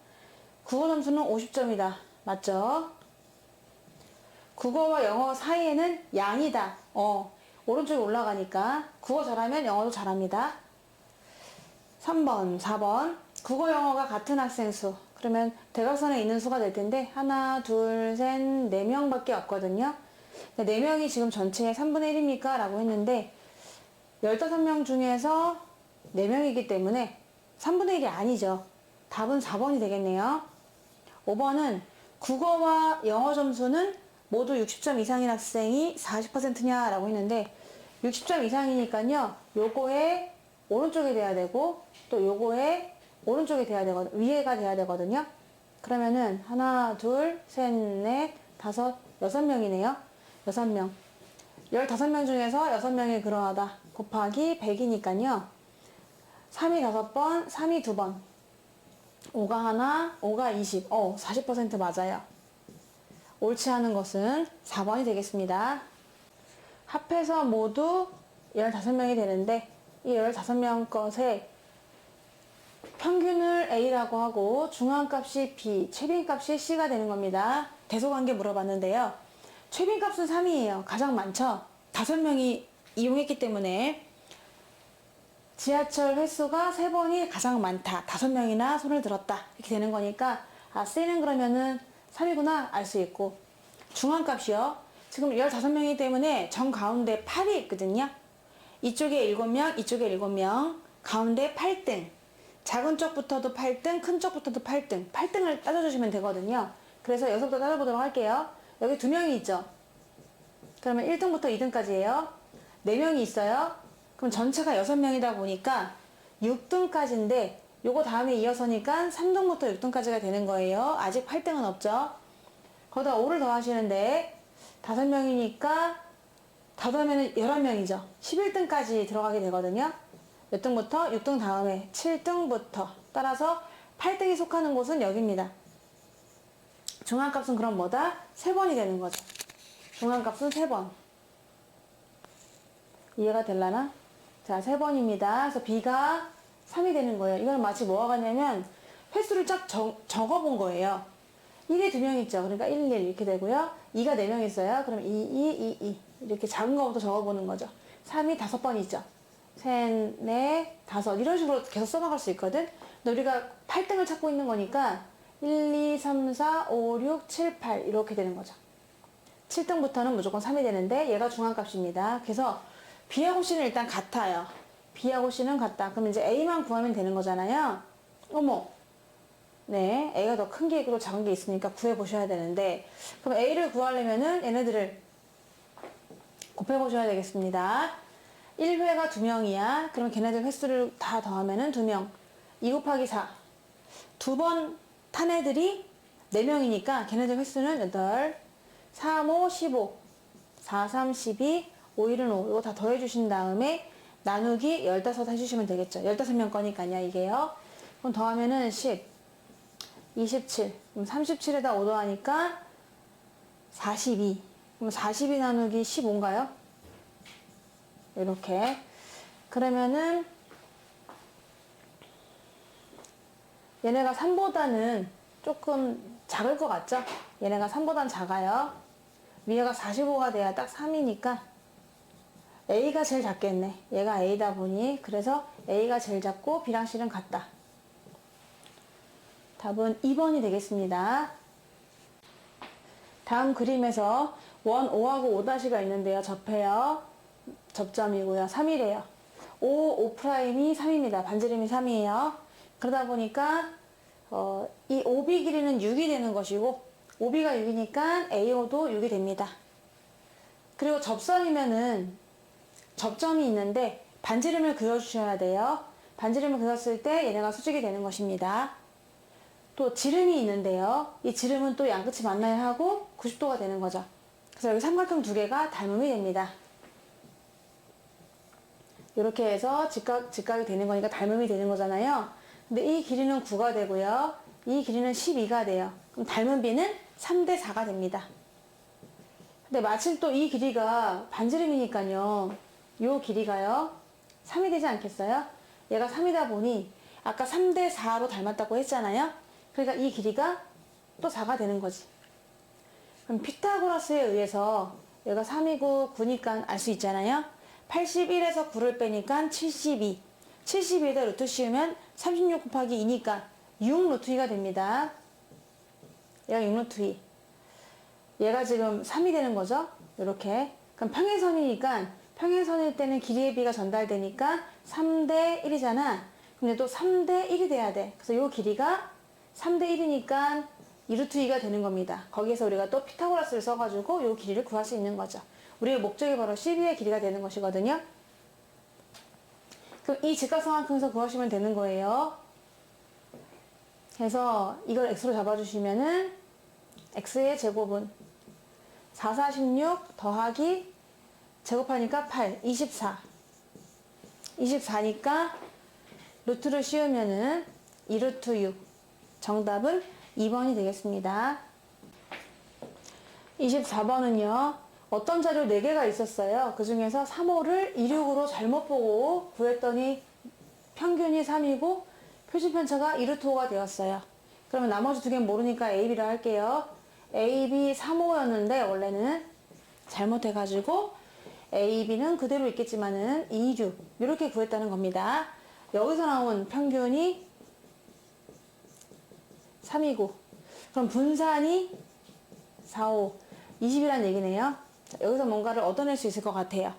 국어 점수는 50점이다. 맞죠? 국어와 영어 사이에는 양이다. 오른쪽에 올라가니까 국어 잘하면 영어도 잘합니다. 3번, 4번. 국어, 영어가 같은 학생 수. 그러면 대각선에 있는 수가 될 텐데 하나, 둘, 셋, 4명밖에 없거든요. 4명이 지금 전체의 3분의 1입니까? 라고 했는데 15명 중에서 4명이기 때문에 3분의 1이 아니죠. 답은 4번이 되겠네요. 5번은 국어와 영어 점수는 모두 60점 이상인 학생이 40%냐 라고 했는데 60점 이상이니까요. 요거에 오른쪽이 돼야 되고 또 요거에 오른쪽이 돼야 되거든, 위에가 돼야 되거든요. 그러면은 하나, 둘, 셋, 넷, 다섯, 6명이네요. 6명. 15명 중에서 6명이 그러하다. 곱하기 100이니까요. 3이 5번, 3이 2번. 5가 하나, 5가 20. 40% 맞아요. 옳지 않은 것은 4번이 되겠습니다. 합해서 모두 15명이 되는데 이 15명 것에 평균을 A라고 하고 중앙값이 B, 최빈값이 C가 되는 겁니다. 대소관계 물어봤는데요. 최빈값은 3이에요. 가장 많죠? 5명이 이용했기 때문에 지하철 횟수가 3번이 가장 많다. 5명이나 손을 들었다. 이렇게 되는 거니까 C는 그러면은 3이구나 알 수 있고 중앙값이요. 지금 15명이기 때문에 정 가운데 8이 있거든요. 이쪽에 7명, 이쪽에 7명, 가운데 8등. 작은 쪽부터도 8등, 큰 쪽부터도 8등. 8등을 따져주시면 되거든요. 그래서 여기서부터 따져보도록 할게요. 여기 2명이 있죠. 그러면 1등부터 2등까지예요. 4명이 있어요. 그럼 전체가 6명이다 보니까 6등까지인데 요거 다음에 이어서니까 3등부터 6등까지가 되는 거예요. 아직 8등은 없죠. 거기다 5를 더하시는데 5명이니까 더하면 11명이죠. 11등까지 들어가게 되거든요. 몇 등부터? 6등 다음에 7등부터. 따라서 8등이 속하는 곳은 여기입니다. 중앙값은 그럼 뭐다? 3번이 되는 거죠. 중앙값은 3번. 이해가 될라나? 자, 3번입니다. 그래서 B가 3이 되는 거예요. 이걸 마치 뭐가 같냐면 횟수를 쫙 적어본 거예요. 1에 2명 있죠. 그러니까 1, 1 이렇게 되고요. 2가 4명 있어요. 그럼 2, 2, 2, 2 이렇게 작은 거부터 적어보는 거죠. 3이 5번 있죠. 셋, 넷, 다섯 이런 식으로 계속 써나갈 수 있거든. 근데 우리가 8등을 찾고 있는 거니까 1, 2, 3, 4, 5, 6, 7, 8 이렇게 되는 거죠. 7등부터는 무조건 3이 되는데 얘가 중앙값입니다. 그래서 B하고 C는 일단 같아요. B하고 C는 같다. 그럼 이제 A만 구하면 되는 거잖아요. 어머. 네, A가 더 큰 게 있고 작은 게 있으니까 구해보셔야 되는데, 그럼 A를 구하려면은 얘네들을 곱해보셔야 되겠습니다. 1회가 2명이야. 그럼 걔네들 횟수를 다 더하면은 2명. 2 곱하기 4. 두 번 탄 애들이 4명이니까 걔네들 횟수는 8. 3, 5, 15. 4, 3, 12. 5, 1은 5. 이거 다 더해주신 다음에 나누기 15 해주시면 되겠죠. 15명 거니까요, 이게요. 그럼 더하면은 10. 27. 그럼 37에다 5 더하니까 42. 그럼 42 나누기 15인가요? 이렇게. 그러면은 얘네가 3보다는 조금 작을 것 같죠? 얘네가 3보다는 작아요. 위에가 45가 돼야 딱 3이니까 A가 제일 작겠네. 얘가 A다 보니. 그래서 A가 제일 작고 B랑 C는 같다. 답은 2번이 되겠습니다. 다음 그림에서 원 5하고 5-가 있는데요. 접해요. 접점이고요. 3이래요. 5, 5'이 3입니다. 반지름이 3이에요. 그러다 보니까 이 OB 길이는 6이 되는 것이고 OB가 6이니까 AO도 6이 됩니다. 그리고 접선이면은 접점이 있는데 반지름을 그려주셔야 돼요. 반지름을 그렸을 때 얘네가 수직이 되는 것입니다. 또 지름이 있는데요. 이 지름은 또 양끝이 만나야 하고 90도가 되는 거죠. 그래서 여기 삼각형 두 개가 닮음이 됩니다. 이렇게 해서 직각이 되는 거니까 닮음이 되는 거잖아요. 근데 이 길이는 9가 되고요. 이 길이는 12가 돼요. 그럼 닮은 비는 3대 4가 됩니다. 근데 마침 또 이 길이가 반지름이니까요. 요 길이가요. 3이 되지 않겠어요? 얘가 3이다 보니 아까 3대 4로 닮았다고 했잖아요. 그러니까 이 길이가 또 4가 되는 거지. 그럼 피타고라스에 의해서 얘가 3이고 9니까 알 수 있잖아요. 81에서 9를 빼니까 72. 72에다 루트 씌우면 36 곱하기 2니까 6 루트 2가 됩니다. 얘가 6 루트 2. 얘가 지금 3이 되는 거죠. 이렇게. 그럼 평행선이니까 평행선일 때는 길이의 비가 전달되니까 3대 1이잖아. 근데 또 3대 1이 돼야 돼. 그래서 요 길이가 3대 1이니까 2루트 2가 되는 겁니다. 거기에서 우리가 또 피타고라스를 써가지고 요 길이를 구할 수 있는 거죠. 우리의 목적이 바로 12의 길이가 되는 것이거든요. 그럼 이 직각삼각형에서 구하시면 되는 거예요. 그래서 이걸 x로 잡아주시면은 x의 제곱은 4, 46 더하기 제곱하니까 8, 24. 24니까 루트를 씌우면은 2루트 6. 정답은 2번이 되겠습니다. 24번은요. 어떤 자료 4개가 있었어요. 그 중에서 3호를 26으로 잘못 보고 구했더니 평균이 3이고 표준편차가 2루트 5가 되었어요. 그러면 나머지 2개는 모르니까 A, B라 할게요. A, B 3호였는데 원래는 잘못해가지고 A, B는 그대로 있겠지만은 2, 6 이렇게 구했다는 겁니다. 여기서 나온 평균이 3이고 그럼 분산이 4, 5, 20이란 얘기네요. 자, 여기서 뭔가를 얻어낼 수 있을 것 같아요.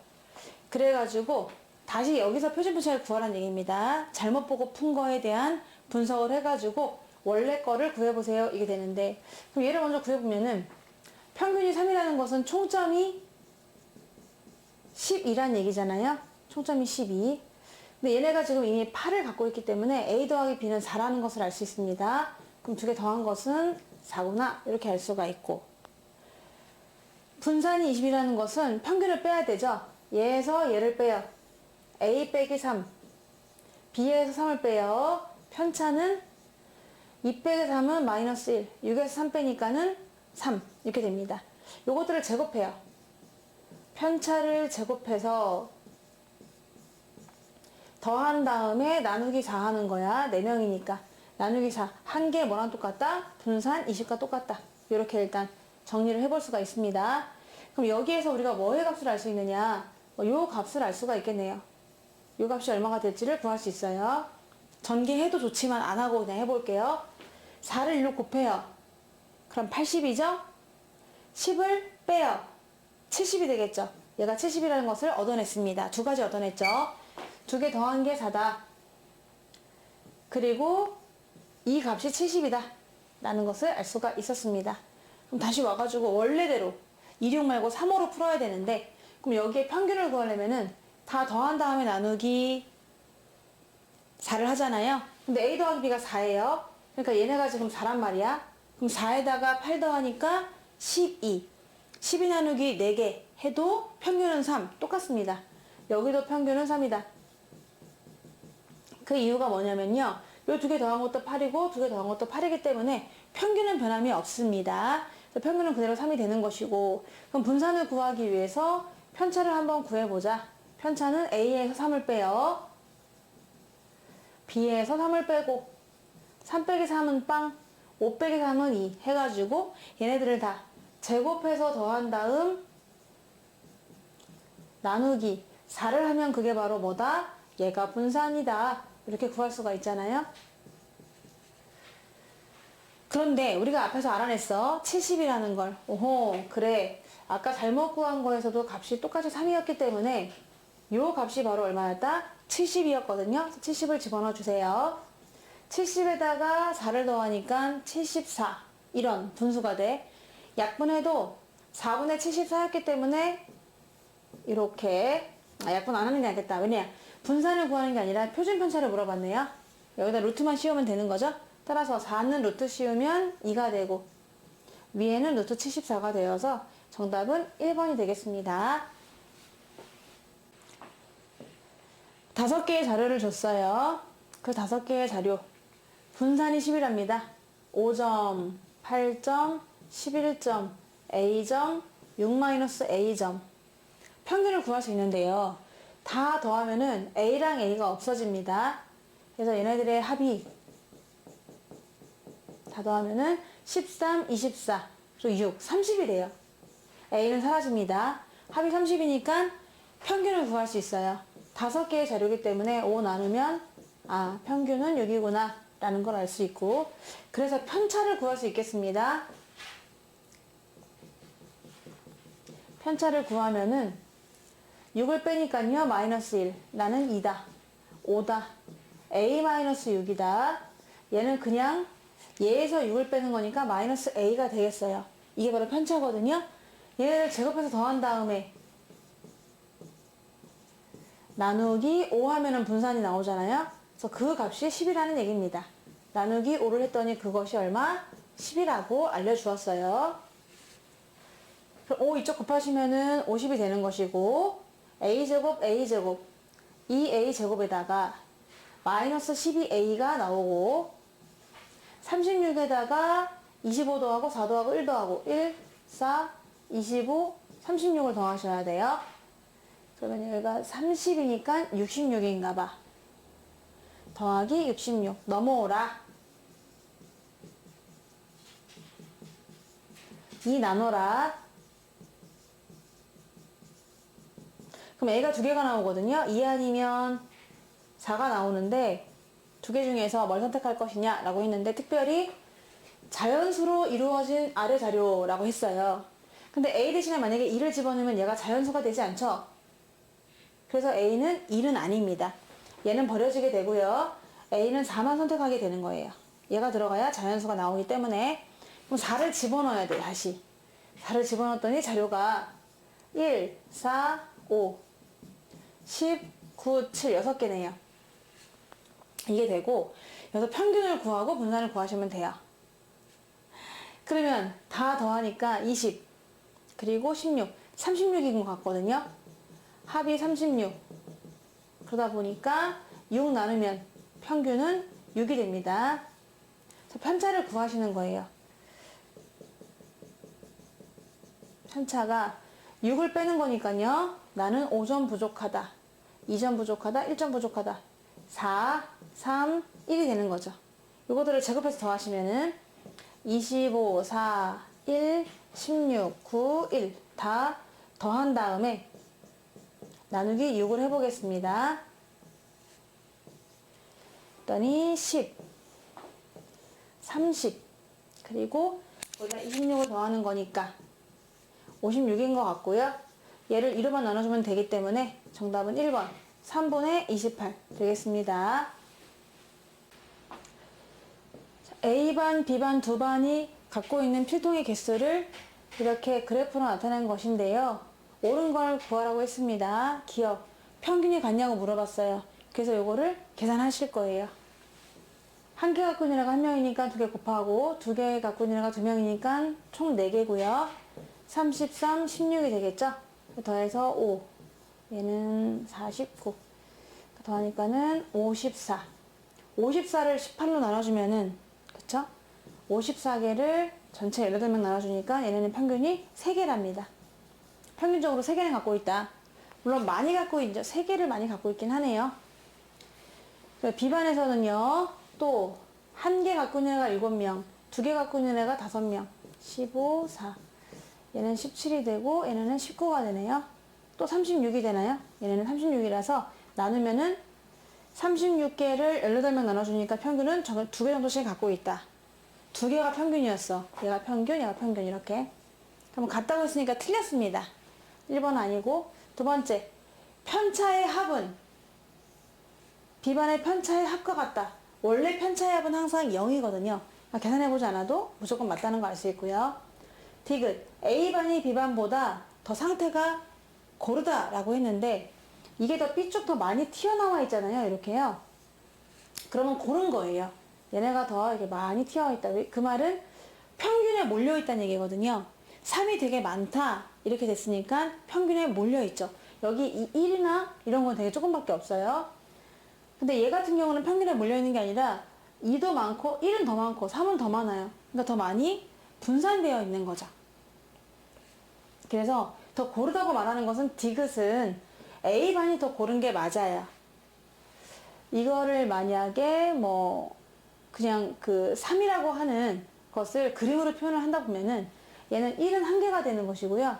그래가지고 다시 여기서 표준편차를 구하라는 얘기입니다. 잘못 보고 푼 거에 대한 분석을 해가지고 원래 거를 구해보세요. 이게 되는데 그럼 얘를 먼저 구해보면은 평균이 3이라는 것은 총점이 12란 얘기잖아요. 총점이 12. 근데 얘네가 지금 이미 8을 갖고 있기 때문에 A 더하기 B는 4라는 것을 알 수 있습니다. 그럼 2개 더한 것은 4구나 이렇게 알 수가 있고 분산이 20이라는 것은 평균을 빼야 되죠. 얘에서 얘를 빼요. A 빼기 3 B에서 3을 빼요. 편차는 2 빼기 3은 마이너스 1 6에서 3 빼니까는 3 이렇게 됩니다. 요것들을 제곱해요. 편차를 제곱해서 더한 다음에 나누기 4 하는 거야. 4명이니까 나누기 4 한 개 뭐랑 똑같다? 분산 20과 똑같다. 이렇게 일단 정리를 해볼 수가 있습니다. 그럼 여기에서 우리가 뭐의 값을 알 수 있느냐? 요 값을 알 수가 있겠네요. 요 값이 얼마가 될지를 구할 수 있어요. 전개해도 좋지만 안 하고 그냥 해볼게요. 4를 1로 곱해요. 그럼 80이죠? 10을 빼요. 70이 되겠죠? 얘가 70이라는 것을 얻어냈습니다. 두 가지 얻어냈죠? 두 개 더한 게 4다. 그리고 이 값이 70이다. 라는 것을 알 수가 있었습니다. 그럼 다시 와가지고 원래대로 26 말고 3호로 풀어야 되는데, 그럼 여기에 평균을 구하려면은 다 더한 다음에 나누기 4를 하잖아요. 근데 A 더하기 B가 4예요. 그러니까 얘네가 지금 4란 말이야. 그럼 4에다가 8 더하니까 12. 12 나누기 4개 해도 평균은 3. 똑같습니다. 여기도 평균은 3이다. 그 이유가 뭐냐면요. 요 두 개 더한 것도 8이고 두 개 더한 것도 8이기 때문에 평균은 변함이 없습니다. 평균은 그대로 3이 되는 것이고, 그럼 분산을 구하기 위해서 편차를 한번 구해보자. 편차는 A에서 3을 빼요. B에서 3을 빼고 3 빼기 3은 빵, 5 빼기 3은 2 해가지고 얘네들을 다 제곱해서 더한 다음 나누기 4를 하면 그게 바로 뭐다? 얘가 분산이다. 이렇게 구할 수가 있잖아요. 그런데 우리가 앞에서 알아냈어. 70이라는 걸. 오호, 그래. 아까 잘못 구한 거에서도 값이 똑같이 3이었기 때문에 요 값이 바로 얼마였다? 70이었거든요. 70을 집어넣어 주세요. 70에다가 4를 더하니까 74. 이런 분수가 돼. 약분해도 4분의 74였기 때문에 이렇게, 약분 안 하는 게 낫겠다. 왜냐? 분산을 구하는 게 아니라 표준 편차를 물어봤네요. 여기다 루트만 씌우면 되는 거죠. 따라서 4는 루트 씌우면 2가 되고 위에는 루트 74가 되어서 정답은 1번이 되겠습니다. 5개의 자료를 줬어요. 그 5개의 자료 분산이 10이랍니다. 5점, 8점, 11점, A점, 6-A점 평균을 구할 수 있는데요. 다 더하면은 A랑 A가 없어집니다. 그래서 얘네들의 합이 다 더하면은 13, 24, 그리고 6, 30이 돼요. A는 사라집니다. 합이 30이니까 평균을 구할 수 있어요. 5개의 자료이기 때문에 5 나누면 평균은 6이구나 라는 걸 알 수 있고, 그래서 편차를 구할 수 있겠습니다. 편차를 구하면은 6을 빼니까요 마이너스 1, 나는 2다, 5다, A-6이다. 얘는 그냥 얘에서 6을 빼는 거니까 마이너스 A가 되겠어요. 이게 바로 편차거든요. 얘를 제곱해서 더한 다음에 나누기 5 하면은 분산이 나오잖아요. 그래서 그 값이 10이라는 얘기입니다. 나누기 5를 했더니 그것이 얼마? 10이라고 알려주었어요. 그럼 5 이쪽 곱하시면은 50이 되는 것이고, A제곱, A제곱, 2A제곱에다가 마이너스 12A가 나오고, 36에다가 25 더하고 4 더하고 1 더하고 1, 4, 25, 36을 더하셔야 돼요. 그러면 여기가 30이니까 66인가 봐. 더하기 66 넘어오라. 2 나눠라. 그럼 A가 2개가 나오거든요. 2 아니면 4가 나오는데 2개 중에서 뭘 선택할 것이냐 라고 했는데, 특별히 자연수로 이루어진 아래 자료라고 했어요. 근데 A 대신에 만약에 2를 집어넣으면 얘가 자연수가 되지 않죠. 그래서 A는 1은 아닙니다. 얘는 버려지게 되고요. A는 4만 선택하게 되는 거예요. 얘가 들어가야 자연수가 나오기 때문에. 그럼 4를 집어넣어야 돼. 다시 4를 집어넣었더니 자료가 1, 4, 5, 10, 9, 7, 6개네요. 이게 되고, 여기서 평균을 구하고 분산을 구하시면 돼요. 그러면 다 더하니까 20, 그리고 16, 36인 것 같거든요. 합이 36. 그러다 보니까 6 나누면 평균은 6이 됩니다. 편차를 구하시는 거예요. 편차가 6을 빼는 거니까요. 나는 5점 부족하다, 2점 부족하다, 1점 부족하다, 4, 3, 1이 되는 거죠. 이거들을 제곱해서 더하시면은 25, 4, 1, 16, 9, 1 다 더한 다음에 나누기 6을 해보겠습니다. 그랬더니 10, 30. 그리고 여기다 26을 더하는 거니까 56인 것 같고요. 얘를 2로만 나눠주면 되기 때문에 정답은 1번 3분의 28 되겠습니다. A반, B반 두 반이 갖고 있는 필통의 개수를 이렇게 그래프로 나타낸 것인데요. 옳은 걸 구하라고 했습니다. 기억, 평균이 같냐고 물어봤어요. 그래서 요거를 계산하실 거예요. 한 개 갖고 있는 애가 한 명이니까 2개 곱하고 2개 갖고 있는 애가 2명이니까 총 4개고요. 33, 16이 되겠죠? 더해서 5. 얘는 49. 더하니까는 54. 54를 18로 나눠주면은, 그쵸? 54개를 전체 18명 나눠주니까 얘네는 평균이 3개랍니다. 평균적으로 3개는 갖고 있다. 물론 많이 갖고 있죠. 3개를 많이 갖고 있긴 하네요. B반에서는요, 또, 1개 갖고 있는 애가 7명, 2개 갖고 있는 애가 5명, 15, 4. 얘는 17이 되고, 얘네는 19가 되네요. 또 36이 되나요? 얘네는 36이라서 나누면은 36개를 18명 나눠주니까 평균은 2개 정도씩 갖고 있다. 2개가 평균이었어. 얘가 평균, 얘가 평균, 이렇게. 그럼 같다고 했으니까 틀렸습니다. 1번 아니고, 두 번째, 편차의 합은 B반의 편차의 합과 같다. 원래 편차의 합은 항상 0이거든요. 계산해보지 않아도 무조건 맞다는 거 알 수 있고요. 디귿, A반이 B반보다 더 상태가 고르다라고 했는데 이게 더 B쪽 더 많이 튀어나와 있잖아요. 이렇게요. 그러면 고른 거예요. 얘네가 더 이렇게 많이 튀어있다. 그 말은 평균에 몰려있다는 얘기거든요. 3이 되게 많다. 이렇게 됐으니까 평균에 몰려있죠. 여기 1이나 이런 건 되게 조금밖에 없어요. 근데 얘 같은 경우는 평균에 몰려있는 게 아니라 2도 많고 1은 더 많고 3은 더 많아요. 그러니까 더 많이 분산되어 있는 거죠. 그래서 더 고르다고 말하는 것은 디귿은 A반이 더 고른 게 맞아요. 이거를 만약에 뭐 그냥 그 3이라고 하는 것을 그림으로 표현을 한다 보면은 얘는 1은 1개가 되는 것이고요.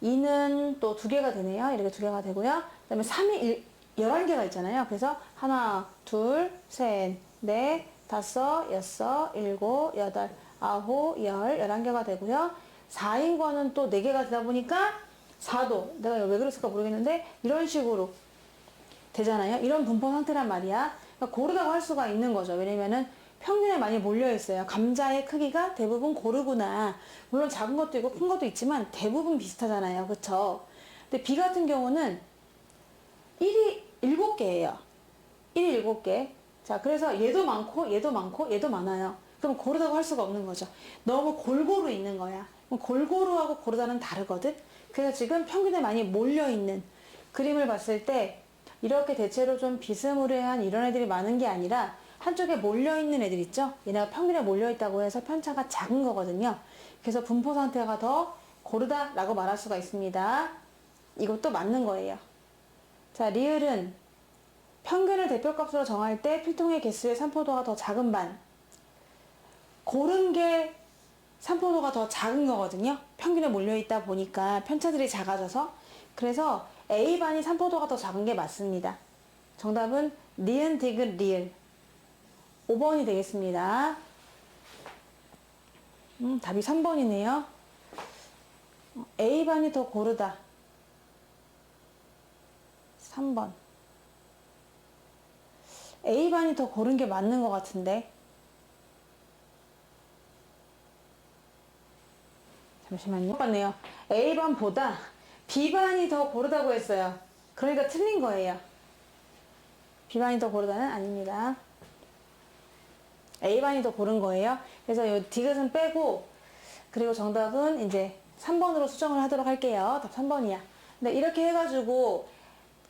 2는 또 2개가 되네요. 이렇게 2개가 되고요. 그 다음에 3이 11개가 있잖아요. 그래서 하나, 둘, 셋, 넷, 다섯, 여섯, 일곱, 여덟, 아홉, 열, 11개가 되고요. 4인 거는 또 4개가 되다 보니까 4도, 내가 왜 그랬을까 모르겠는데 이런 식으로 되잖아요. 이런 분포 상태란 말이야. 그러니까 고르다고 할 수가 있는 거죠. 왜냐면은 평균에 많이 몰려 있어요. 감자의 크기가 대부분 고르구나. 물론 작은 것도 있고 큰 것도 있지만 대부분 비슷하잖아요. 그쵸? 근데 B 같은 경우는 1이 7개예요. 1이 7개. 자, 그래서 얘도 많고 얘도 많고 얘도 많아요. 그럼 고르다고 할 수가 없는 거죠. 너무 골고루 있는 거야. 골고루하고 고르다는 다르거든. 그래서 지금 평균에 많이 몰려있는 그림을 봤을 때 이렇게 대체로 좀 비스무리한 이런 애들이 많은 게 아니라 한쪽에 몰려있는 애들 있죠? 얘네가 평균에 몰려있다고 해서 편차가 작은 거거든요. 그래서 분포 상태가 더 고르다라고 말할 수가 있습니다. 이것도 맞는 거예요. 자, 리을은 평균을 대표값으로 정할 때 필통의 개수의 산포도가 더 작은 반. 고른 게 산포도가 더 작은 거거든요. 평균에 몰려있다 보니까 편차들이 작아져서. 그래서 A반이 산포도가 더 작은 게 맞습니다. 정답은 니은, 디귿, 리을. 5번이 되겠습니다. 답이 3번이네요. A반이 더 고르다. 3번. A반이 더 고른 게 맞는 것 같은데. 잠시만요. 맞네요. A반보다 B반이 더 고르다고 했어요. 그러니까 틀린 거예요. B반이 더 고르다는 아닙니다. A반이 더 고른 거예요. 그래서 이 디귿은 빼고, 그리고 정답은 이제 3번으로 수정을 하도록 할게요. 답 3번이야. 근데 이렇게 해가지고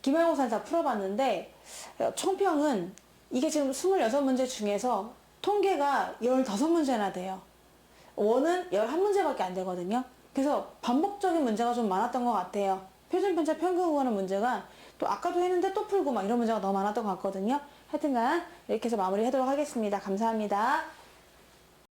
기말고사를 다 풀어봤는데 총평은 이게 지금 26문제 중에서 통계가 15문제나 돼요. 원은 11문제밖에 안 되거든요. 그래서 반복적인 문제가 좀 많았던 것 같아요. 표준편차 평균 구하는 문제가 또 아까도 했는데 또 풀고 막 이런 문제가 너무 많았던 것 같거든요. 하여튼간 이렇게 해서 마무리하도록 하겠습니다. 감사합니다.